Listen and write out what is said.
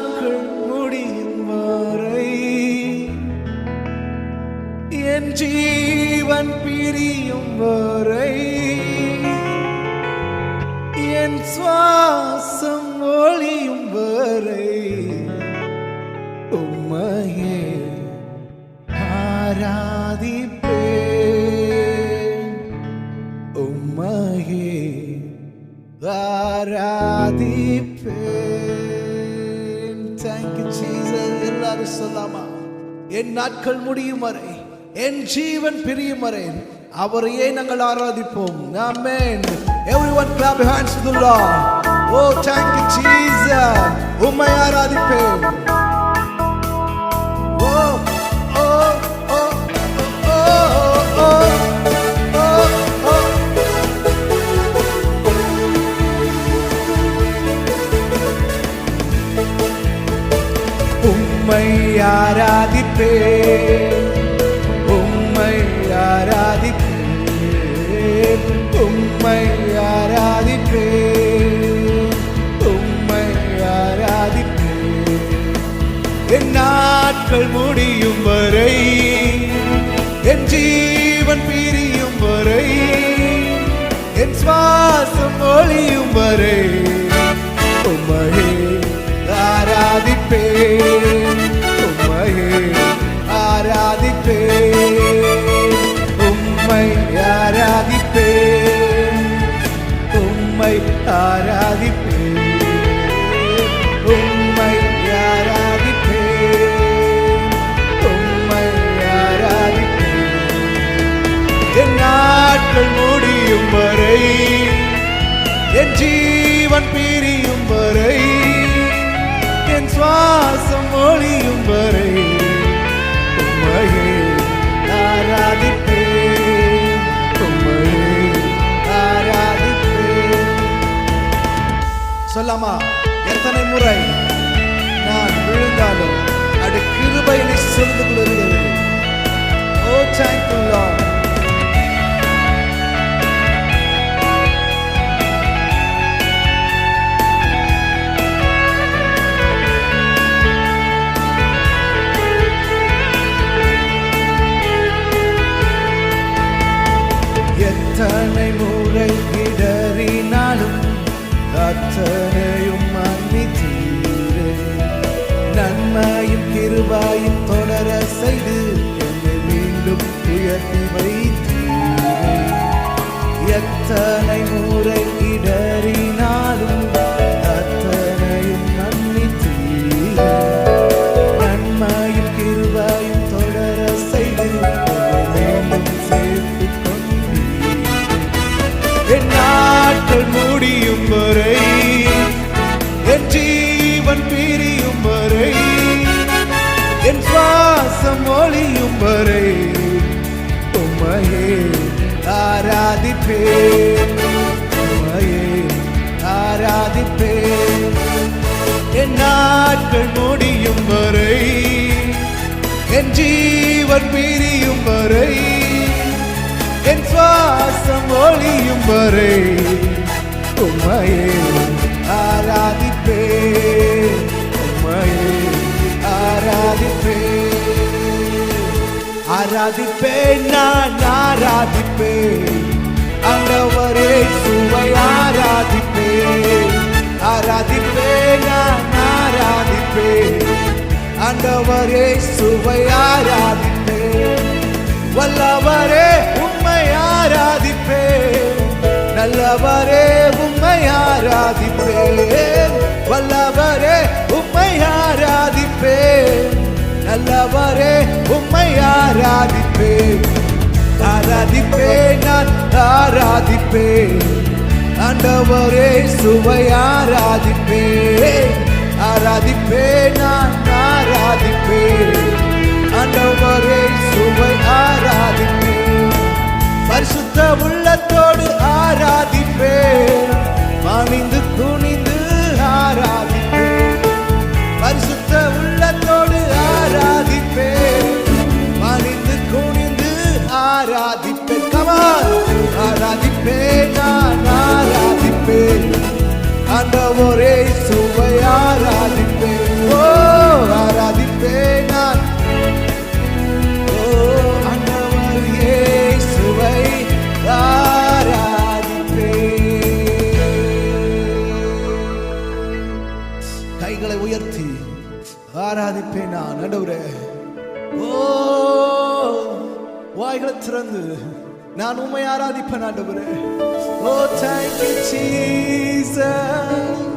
நாட்கள் முடியும் வரை என் ஜீவன் பிரியும் வரை என் சுவாசம் ஒளியும் வரை உம்மையே ஆராதிப்பேன், உம்மையே ஆராதிப்பேன். Thank you Jesus. எல்லாரும் சொல்லாமா? என் நாட்கள் முடியும் வரை, என் ஜீவன் பிரியும் வரை அவரையே நாங்கள் ஆராதிப்போம். ஆமென். Everyone clap your hands to the Lord. Oh, thank you Jesus. உம்மை ஆராதிப்பேன். Oh, oh, oh, oh, oh, oh, oh. உம்மை ஆராதிப்பேன், உம்மை ஆராதிப்பேன், உம்மை ஆராதிப்பேன், உம்மை ஆராதிப்பேன். என் நாட்கள் முடியும் வரை, என் ஜீவன் பிரியும் வரை, என் சுவாசம் ஒளியும் வரை உம்மையே ஆராதிப்பேன், உம்மையே ஆராதிப்பேன், உம்மை ஆராதிப்பேன், உம்மை ஆராதிப்பேன், உம்மை ஆராதிப்பேன், உம்மை ஆராதிப்பேன். என் நாட்கள் முடியும் வரை, என் ஜீவன் பிரியும் வரை, என் சுவாசம் ஒளியும் வரை உம்மையே ஆராதிப்பேன், உம்மையே ஆராதிப்பேன். சொல்லாமா? எத்தனை முறை நான் விழுந்தாலும் அது கிருபை என்னை சுமந்து கொள்கிறது. ஓ thank you Lord. எத்தனை முறை இடறினாலும் அத்தனையும் மன்னித்தீரே, நன்மையும் கிருபையும் தொடர செய்து என்னை மீண்டும் உயர்த்தி வைத்தீரே. எத்தனை முறை இடறினாலும் அத்தனையும் மன்னித்தீரே, நன்மையும் கிருபையும் தொடர செய்து என்னை மீண்டும் சேர்த்து என் நாட்கள் முடியும் வரை, என் ஜீவன் பிரியும் வரை, என் சுவாசம் ஒளியும் வரை உம்மையே ஆராதிப்பேன், உம்மையே ஆராதிப்பேன். என் நாட்கள் முடியும் வரை, என் ஜீவன் பிரியும் வரை, என் சுவாசம் ஒளியும் வரை உம்மையே ஆராதிப்பேன், உம்மையே ஆராதிப்பேன். ஆராதிப்பேன், நான் ஆராதிப்பேன், ஆண்டவரே சுவை ஆராதிப்பேன். ஆராதிப்பேன், நான் ஆராதிப்பேன், ஆண்டவரே சுவை ஆராதிப்பேன். வல்லவரே உம்மை ஆராதிப்பேன், நல்லவரே உம்மை ஆராதிப்பேன். வல்லவரே உம்மை ஆராதிப்பேன், நல்லவரே உம்மை ஆராதிப்பேன். ஆராதிப்பேன், நான் ஆராதிப்பேன், ஆண்டவரே சுவை ஆராதிப்பேன். ஆராதிப்பேன், நான் ஆராதிப்பேன், ஆண்டவரே சுவை ஆராதிப்பேன். பரிசுத்த உள்ளத்தோடு ஆராதிப்பேன், பணிந்து துணிந்து ஆராதிப்பேன். பரிசுத்த உள்ளத்தோடு ஆராதிப்பேன், பணிந்து குனிந்து ஆராதிப்பேன். கமான் ஆராதிப்பேன், நான் ஆராதிப்பேன், ஆண்டவரே சுவை ஆராதிப்பேன். ஓ கைகளை உயர்த்தி ஆராதிப்பேன் நான் ஆண்டவரே. ஓ வாய்களை திறந்து நான் உம்மை ஆராதிப்பேன் ஆண்டவரே. ஓ thank you Jesus.